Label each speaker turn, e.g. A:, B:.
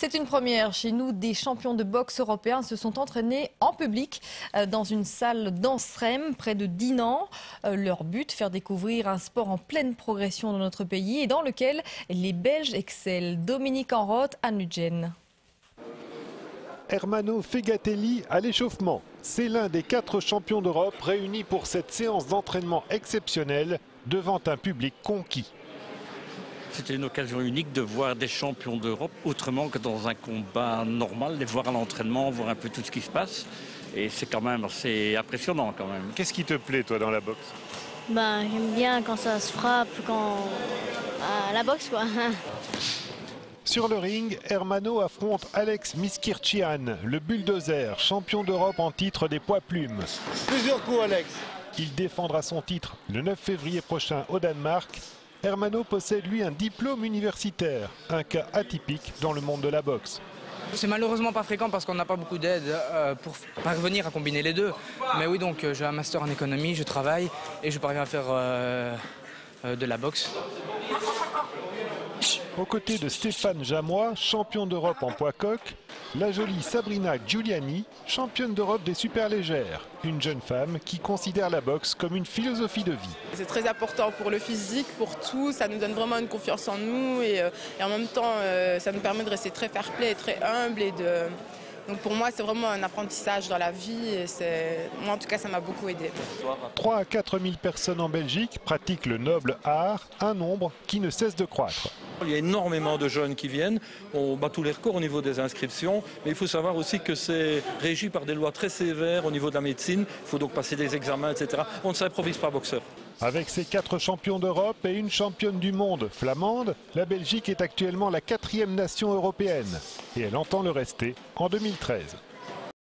A: C'est une première chez nous. Des champions de boxe européens se sont entraînés en public dans une salle d'Anstrem, près de Dinan. Leur but, faire découvrir un sport en pleine progression dans notre pays et dans lequel les Belges excellent. Dominique Enroth à Nugent.
B: Ermanno Fegatelli à l'échauffement. C'est l'un des 4 champions d'Europe réunis pour cette séance d'entraînement exceptionnelle devant un public conquis.
C: C'était une occasion unique de voir des champions d'Europe autrement que dans un combat normal, les voir à l'entraînement, voir un peu tout ce qui se passe. Et c'est quand même assez impressionnant quand même.
B: Qu'est-ce qui te plaît toi dans la boxe?
D: J'aime bien quand ça se frappe, la boxe quoi.
B: Sur le ring, Ermanno affronte Alex Miskirchian, le bulldozer, champion d'Europe en titre des poids plumes.
E: Plusieurs coups Alex.
B: Il défendra son titre le 9 février prochain au Danemark. Ermanno possède lui un diplôme universitaire, un cas atypique dans le monde de la boxe.
F: C'est malheureusement pas fréquent parce qu'on n'a pas beaucoup d'aide pour parvenir à combiner les deux. Mais oui, donc j'ai un master en économie, je travaille et je parviens à faire de la boxe.
B: Aux côtés de Stéphane Jamois, champion d'Europe en poids coq, la jolie Sabrina Giuliani, championne d'Europe des superlégères. Une jeune femme qui considère la boxe comme une philosophie de vie.
G: C'est très important pour le physique, pour tout. Ça nous donne vraiment une confiance en nous et en même temps, ça nous permet de rester très fair-play et très humble. Donc pour moi, c'est vraiment un apprentissage dans la vie. Et moi, en tout cas, ça m'a beaucoup aidé.
B: 3 à 4 000 personnes en Belgique pratiquent le noble art, un nombre qui ne cesse de croître.
H: Il y a énormément de jeunes qui viennent, on bat tous les records au niveau des inscriptions, mais il faut savoir aussi que c'est régi par des lois très sévères au niveau de la médecine, il faut donc passer des examens, etc. On ne s'improvise pas boxeur.
B: Avec ses 4 champions d'Europe et une championne du monde flamande, la Belgique est actuellement la 4e nation européenne et elle entend le rester en 2013.